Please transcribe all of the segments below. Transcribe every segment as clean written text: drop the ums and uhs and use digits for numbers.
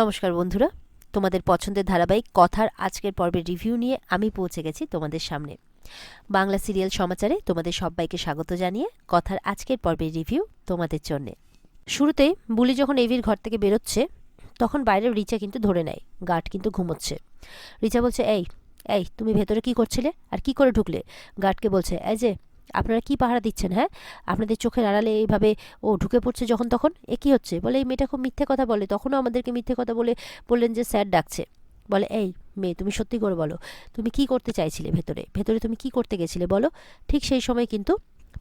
নমস্কার বন্ধুরা, তোমাদের পছন্দের ধারাবাহিক কথার আজকের পর্বের রিভিউ নিয়ে আমি পৌঁছে গেছি তোমাদের সামনে। বাংলা সিরিয়াল সমাচারে তোমাদের সবাইকে স্বাগত জানিয়ে কথার আজকের পর্বের রিভিউ তোমাদের জন্যে। শুরুতেই বুলি যখন এভির ঘর থেকে বেরোচ্ছে তখন বাইরের রিচা কিন্তু ধরে নেয়, গার্ড কিন্তু ঘুমোচ্ছে। রিচা বলছে, এই এই তুমি ভেতরে কি করছিলে আর কি করে ঢুকলে? গার্ডকে বলছে, এই যে আপনারা কি পাহারা দিচ্ছেন? হ্যাঁ, আপনাদের চোখের আড়ালে এইভাবে ও ঢুকে পড়ছে যখন তখন, এ কী হচ্ছে? বলে, এই মেয়েটা খুব মিথ্যে কথা বলে, তখনও আমাদেরকে মিথ্যে কথা বলে বললেন যে স্যার ডাকছে। বলে, এই মেয়ে তুমি সত্যি করে বলো, তুমি কি করতে চাইছিলে ভেতরে? ভেতরে তুমি কি করতে গেছিলে বলো? ঠিক সেই সময় কিন্তু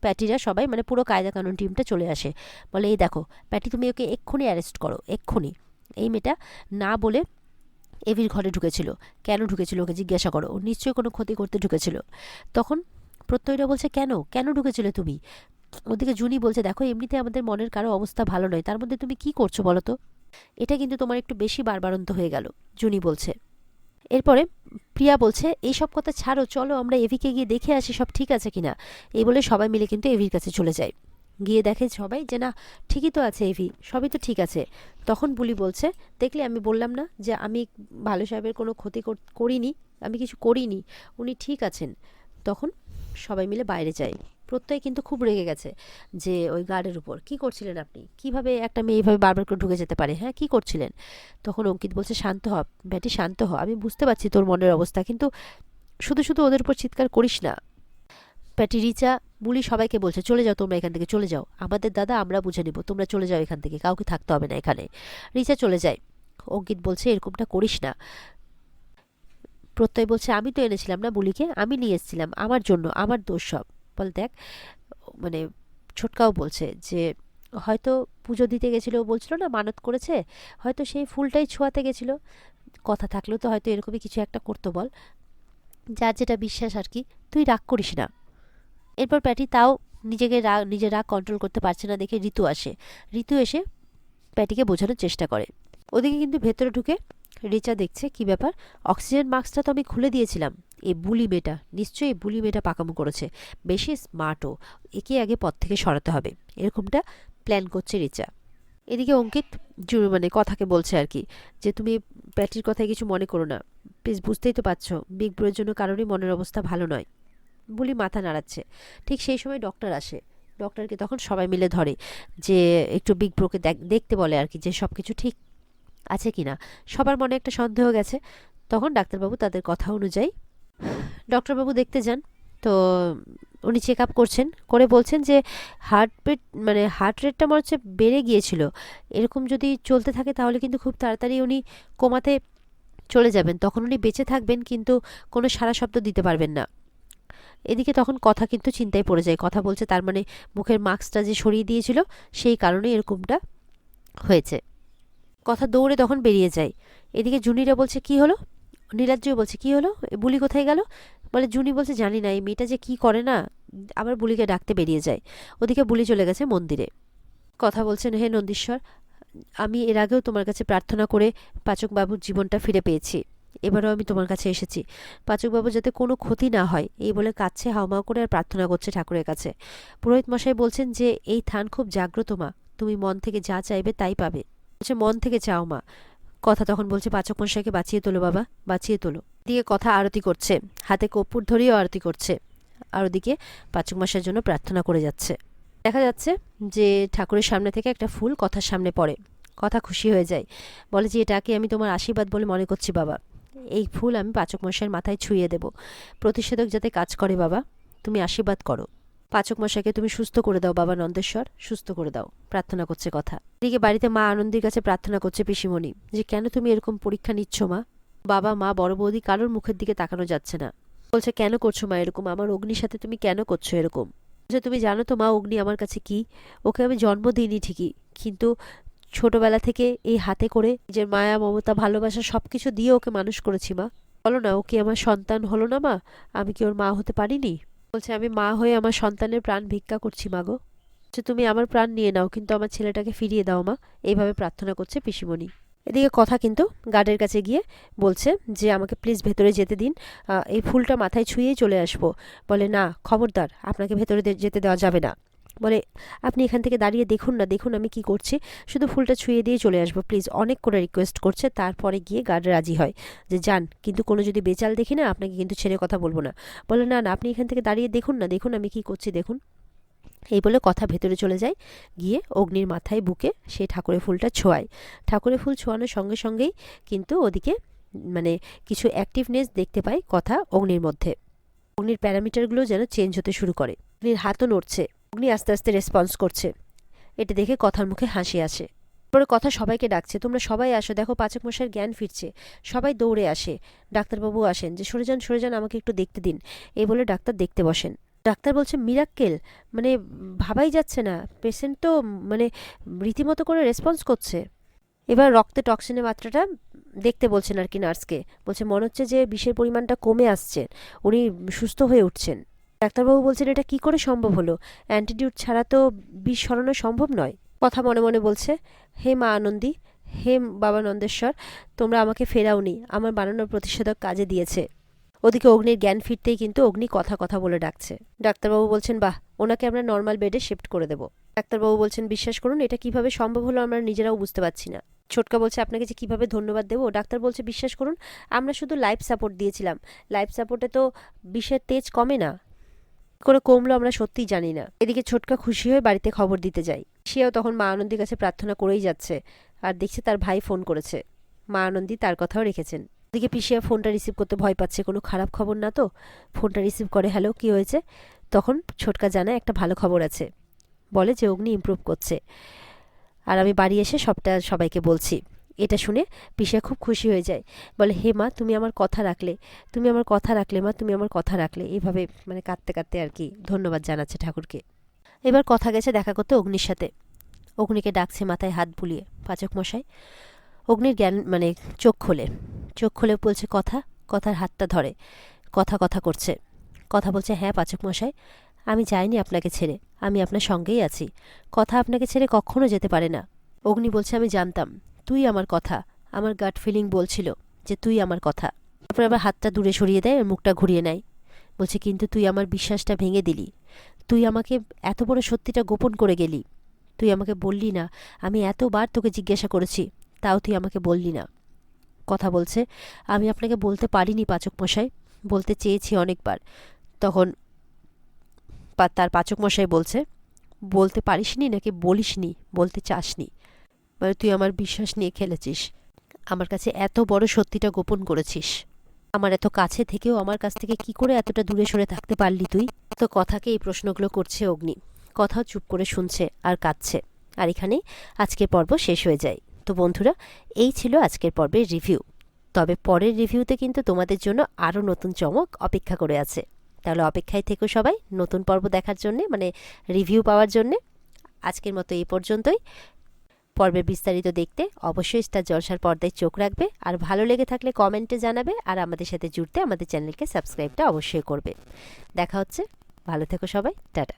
প্যাটিরা সবাই মানে পুরো কায়দা কানুন টিমটা চলে আসে। বলে, এই দেখো প্যাটি, তুমি ওকে এক্ষুনি অ্যারেস্ট করো, এক্ষুনি। এই মেয়েটা না বলে এভির ঘরে ঢুকেছিল, কেন ঢুকেছিল ওকে জিজ্ঞাসা করো, ও নিশ্চয়ই কোনো ক্ষতি করতে ঢুকেছিল। তখন প্রত্যয়টা বলছে, কেন কেন ঢুকেছিলে তুমি? ওদিকে জুনি বলছে, দেখো এমনিতে আমাদের মনের কারো অবস্থা ভালো নয়, তার মধ্যে তুমি কি করছো বলো তো? এটা কিন্তু তোমার একটু বেশি বাড়বাড়ন্ত হয়ে গেল, জুনি বলছে। এরপরে প্রিয়া বলছে, এইসব কথা ছাড়ো, চলো আমরা এভিকে গিয়ে দেখে আসি সব ঠিক আছে কিনা। এই বলে সবাই মিলে কিন্তু এভির কাছে চলে যায়। গিয়ে দেখে সবাই যে না, ঠিকই তো আছে এভি, সবই তো ঠিক আছে। তখন বুলি বলছে, দেখলে আমি বললাম না যে আমি ভালো সাহেবের কোনো ক্ষতি করিনি, আমি কিছু করিনি, উনি ঠিক আছেন। তখন সবাই মিলে বাইরে যায়। প্রত্যয় কিন্তু খুব রেগে গেছে যে ওই গার্ডের উপর, কি করছিলেন আপনি? কিভাবে একটা মেয়ে এইভাবে বারবার করে ঢুকে যেতে পারে? হ্যাঁ, কি করছিলেন? তখন অঙ্কিত বলছে, শান্ত হ ব্যাটি, শান্ত হ, আমি বুঝতে পারছি তোর মনের অবস্থা, কিন্তু শুধু শুধু ওদের উপর চিৎকার করিস না। প্যাটি, রিচা, বুলি সবাইকে বলছে, চলে যাও তোমরা এখান থেকে, চলে যাও, আমাদের দাদা আমরা বুঝে নিব, তোমরা চলে যাও এখান থেকে, কাউকে থাকতে হবে না এখানে। রিচা চলে যায়। অঙ্কিত বলছে, এরকমটা করিস না। প্রত্যয় বলছে, আমি তো এনেছিলাম না বুলিকে, আমি নিয়ে এসেছিলাম, আমার জন্য, আমার দোষ সব। বল দেখ, মানে ছোটকাও বলছে যে হয়তো পুজো দিতে গেছিল, বলছিল না মানত করেছে, হয়তো সেই ফুলটাই ছোঁয়াতে গেছিল, কথা থাকলেও তো হয়তো এরকমই কিছু একটা করতো। বল, যার যেটা বিশ্বাস আর কি, তুই রাগ করিস না। এরপর প্যাটি তাও নিজের রাগ কন্ট্রোল করতে পারছে না দেখে ঋতু আসে। ঋতু এসে প্যাটিকে বোঝানোর চেষ্টা করে। ওদিকে কিন্তু ভেতরে ঢুকে রিচা দেখছে, কি ব্যাপার, অক্সিজেন মাস্কটা তো আমি খুলে দিয়েছিলাম, এই বুলি মেয়েটা নিশ্চয়ই, এই বুলি মেয়েটা পাকামো করেছে, বেশি স্মার্টও, একে আগে পথ থেকে সরাতে হবে, এরকমটা প্ল্যান করছে রিচা। এদিকে অঙ্কিত মানে কথাকে বলছে আর কি, যে তুমি প্যাটির কথায় কিছু মনে করো না, প্লিজ, বুঝতেই তো পারছো বিগ ব্রোর জন্য কারোরই মনের অবস্থা ভালো নয়। বুলি মাথা নাড়াচ্ছে। ঠিক সেই সময় ডক্টর আসে। ডক্টরকে তখন সবাই মিলে ধরে, যে একটু বিগ ব্রোকে দেখতে বলে আর কি, যে সব কিছু ঠিক আছে কিনা। সবার মনে একটা সন্দেহ গেছে। তখন ডাক্তারবাবু তাদের কথা অনুযায়ী ডক্টরবাবু দেখতে যান। তো উনি চেক আপ করছেন, করে বলছেন যে হার্ট রেটটা মনে হচ্ছে বেড়ে গিয়েছিল, এরকম যদি চলতে থাকে তাহলে কিন্তু খুব তাড়াতাড়ি উনি কোমাতে চলে যাবেন, তখন উনি বেঁচে থাকবেন কিন্তু কোনো সাড়া শব্দ দিতে পারবেন না। এদিকে তখন কথা কিন্তু চিন্তায় পড়ে যায়, কথা বলছে তার মানে মুখের মাস্কটা যে সরিয়ে দিয়েছিল সেই কারণে এরকমটা হয়েছে। কথা দৌড়ে তখন বেরিয়ে যায়। এদিকে জুনিরা বলছে, কি হলো? নীলাদ্রিও বলছে, কি হলো, বুলি কোথায় গেল? বলে, জুনি বলছে, জানি না, এই মেয়েটা যে কি করে না, আবার বুলিকে ডাকতে বেরিয়ে যায়। ওদিকে বুলি চলে গেছে মন্দিরে। কথা বলছেন, হে নন্দীশ্বর, আমি এর আগেও তোমার কাছে প্রার্থনা করে পাচকবাবুর জীবনটা ফিরে পেয়েছি, এবারও আমি তোমার কাছে এসেছি, পাচকবাবু যাতে কোনো ক্ষতি না হয়, এই বলে কাছে হাউমাউ করে আর প্রার্থনা করছে ঠাকুরের কাছে। পুরোহিত মশাই বলছেন যে এই থান খুব জাগ্রত মা, তুমি মন থেকে যা চাইবে তাই পাবে, বলছে মন থেকে চাও মা। কথা তখন বলছে, পাচক মশাইকে বাঁচিয়ে তোলো বাবা, বাঁচিয়ে তোলো। দিয়ে কথা আরতি করছে, হাতে কর্পূর ধরিয়েও আরতি করছে, আর ওদিকে পাচক মশাইয়ের জন্য প্রার্থনা করে যাচ্ছে। দেখা যাচ্ছে যে ঠাকুরের সামনে থেকে একটা ফুল কথার সামনে পড়ে। কথা খুশি হয়ে যায়, বলে যে এটাকে আমি তোমার আশীর্বাদ বলে মনে করছি বাবা, এই ফুল আমি পাচক মশাইয়ের মাথায় ছুঁয়ে দেব, প্রতিষেধক যাতে কাজ করে বাবা, তুমি আশীর্বাদ করো, পাচক মশাইকে তুমি সুস্থ করে দাও বাবা নন্দেশ্বর, সুস্থ করে দাও, প্রার্থনা করছে কথা। এদিকে বাড়িতে মা আনন্দের কাছে প্রার্থনা করছে পিসিমণি, যে কেন তুমি এরকম পরীক্ষা নিচ্ছ মা? বাবা, মা, বড় বৌদি কারোর মুখের দিকে তাকানো যাচ্ছে না। বলছে, কেন করছো মা এরকম, আমার অগ্নির সাথে তুমি কেন করছো এরকম? যে তুমি জানো তো মা, অগ্নি আমার কাছে কি, ওকে আমি জন্ম দিইনি ঠিকই, কিন্তু ছোটবেলা থেকে এই হাতে করে নিজের মায়া, মমতা, ভালোবাসা সবকিছু দিয়ে ওকে মানুষ করেছি মা। বলো না, ও কি আমার সন্তান হলো না মা? আমি কি ওর মা হতে পারিনি? বলছে, আমি মা হয়ে আমার সন্তানের প্রাণ ভিক্ষা করছি মা গো। বলছে, তুমি আমার প্রাণ নিয়ে নাও, কিন্তু আমার ছেলেটাকে ফিরিয়ে দাও মা, এইভাবে প্রার্থনা করছে পিসিমণি। এদিকে কথা কিন্তু গার্ডের কাছে গিয়ে বলছে যে আমাকে প্লিজ ভেতরে যেতে দিন, এই ফুলটা মাথায় ছুঁয়েই চলে আসবো। বলে, না খবরদার, আপনাকে ভেতরে যেতে দেওয়া যাবে না। বলে আপনি এখান থেকে দাঁড়িয়ে দেখুন না, দেখুন আমি কি করছি, শুধু ফুলটা ছুঁয়ে দিয়ে চলে আসবো প্লিজ, অনেক করে রিকোয়েস্ট করছে। তারপরে গিয়ে গার্ড রাজি হয় যে যান, কিন্তু কোনো যদি বেচাল দেখি না আপনাকে কিন্তু ছেড়ে কথা বলবো না। বলে না না, আপনি এখান থেকে দাঁড়িয়ে দেখুন না, দেখুন আমি কি করছি দেখুন। এই বলে কথা ভেতরে চলে যায়, গিয়ে অগ্নির মাথায় বুকে সেই ঠাকুরের ফুলটা ছোঁয়ায়। ঠাকুরের ফুল ছোঁয়ানোর সঙ্গে সঙ্গেই কিন্তু ওদিকে মানে কিছু অ্যাক্টিভনেস দেখতে পায় কথা অগ্নির মধ্যে। অগ্নির প্যারামিটারগুলো যেন চেঞ্জ হতে শুরু করে, অগ্নির হাতও নড়ছে, অগ্নি আস্তে আস্তে রেসপন্স করছে। এটা দেখে কথার মুখে হাসি আসে। পরে কথা সবাইকে ডাকছে, তোমরা সবাই আসো, দেখো পাচক মশাইয়ের জ্ঞান ফিরছে। সবাই দৌড়ে আসে, ডাক্তারবাবু আসেন যে সরে যান আমাকে একটু দেখতে দিন। এই বলে ডাক্তার দেখতে বসেন। ডাক্তার বলছে মিরাক্কেল, মানে ভাবাই যাচ্ছে না, পেশেন্ট তো মানে রীতিমতো করে রেসপন্স করছে। এবার রক্তে টক্সিনের মাত্রাটা দেখতে বলছেন আর কি নার্সকে, বলছে মনে হচ্ছে যে বিষের পরিমাণটা কমে আসছে, উনি সুস্থ হয়ে উঠছেন। ডাক্তারবাবু বলছেন এটা কি করে সম্ভব হলো, অ্যান্টিডিউট ছাড়া তো বিষ সরানো সম্ভব নয়। কথা মনে মনে বলছে, হে মা আনন্দী, হে বাবা নন্দেশ্বর, তোমরা আমাকে ফেরাওনি, আমার বানানোর প্রতিষেধক কাজে দিয়েছে। ওদিকে অগ্নির জ্ঞান ফিরতেই কিন্তু অগ্নি কথা কথা বলে ডাকছে। ডাক্তারবাবু বলছেন বাহ, ওনাকে আমরা নর্মাল বেডে শিফট করে দেবো। ডাক্তারবাবু বলছেন বিশ্বাস করুন এটা কিভাবে সম্ভব হলো আমরা নিজেরাও বুঝতে পারছি না। ছোটকা বলছে আপনাকে যে কিভাবে ধন্যবাদ দেবো। ডাক্তার বলছে বিশ্বাস করুন আমরা শুধু লাইফ সাপোর্ট দিয়েছিলাম, লাইফ সাপোর্টে তো বিষের তেজ কমে না, করে কমলো আমরা সত্যিই জানি না। এদিকে ছোটকা খুশি হয়ে বাড়িতে খবর দিতে যায়। সেও তখন মা আনন্দীর কাছে প্রার্থনা করেই যাচ্ছে, আর দেখছে তার ভাই ফোন করেছে। মা আনন্দী তার কথাও রেখেছেন। ওদিকে পিসিয়া ফোনটা রিসিভ করতে ভয় পাচ্ছে, কোনো খারাপ খবর না তো। ফোনটা রিসিভ করে, হ্যালো কি হয়েছে। তখন ছোটকা জানায় একটা ভালো খবর আছে, বলে যে অগ্নি ইমপ্রুভ করছে, আর আমি বাড়ি এসে সবটা সবাইকে বলছি। এটা শুনে পিসিয়া খুব খুশি হয়ে যায়, বলে হে মা তুমি আমার কথা রাখলে, তুমি আমার কথা রাখলে মা, তুমি আমার কথা রাখলে। এইভাবে মানে কাঁদতে কাঁদতে আর কি ধন্যবাদ জানাচ্ছে ঠাকুরকে। এবার কথা গেছে দেখা করতে অগ্নির সাথে। অগ্নিকে ডাকছে মাথায় হাত বুলিয়ে, পাচক মশাই। অগ্নির জ্ঞান মানে চোখ খোলে, চোখ খুলে বলছে কথা, কথার হাতটা ধরে, কথা কথা করছে। কথা বলছে হ্যাঁ পাচক মশাই, আমি যাইনি আপনাকে ছেড়ে, আমি আপনার সঙ্গেই আছি, কথা আপনাকে ছেড়ে কখনো যেতে পারে না। অগ্নি বলছে আমি জানতাম তুই আমার কথা, আমার গাট ফিলিং বলছিল যে তুই আমার কথা। তারপর আবার হাতটা দূরে সরিয়ে দেয় আর মুখটা ঘুরিয়ে নেয়। বলছে কিন্তু তুই আমার বিশ্বাসটা ভেঙে দিলি, তুই আমাকে এত বড় সত্যিটা গোপন করে গেলি, তুই আমাকে বললি না, আমি এতবার তোকে জিজ্ঞাসা করেছি তাও তুই আমাকে বললি না। কথা বলছে আমি আপনাকে বলতে পারিনি পাচক মশাই, বলতে চেয়েছি অনেকবার। তখন তার পাচক মশাই বলছে বলতে পারিসনি নাকি বলিসনি, বলতে চাসনি, মানে তুই আমার বিশ্বাস নিয়ে খেলেছিস, আমার কাছে এত বড় সত্যিটা গোপন করেছিস, আমার এত কাছে থেকেও আমার কাছ থেকে কি করে এতটা দূরে সরে থাকতে পারলি তুই। তো কথাকে এই প্রশ্নগুলো করছে অগ্নি, কথাও চুপ করে শুনছে আর কাঁদছে। আর এখানেই আজকের পর্ব শেষ হয়ে যায়। তো বন্ধুরা এই ছিল আজকের পর্বের রিভিউ। তবে পরের রিভিউতে কিন্তু তোমাদের জন্য আরও নতুন চমক অপেক্ষা করে আছে। তাহলে অপেক্ষায় থেকো সবাই নতুন পর্ব দেখার জন্যে, মানে রিভিউ পাওয়ার জন্যে। আজকের মতো এই পর্যন্তই। পর্বের বিস্তারিত দেখতে অবশ্যই স্টার জলসার পর্দায় চোখ রাখবে, আর ভালো লেগে থাকলে কমেন্টে জানাবে, আর আমাদের সাথে জুড়তে আমাদের চ্যানেলকে সাবস্ক্রাইবটা অবশ্যই করবে। দেখা হচ্ছে, ভালো থেকো সবাই, টাটা।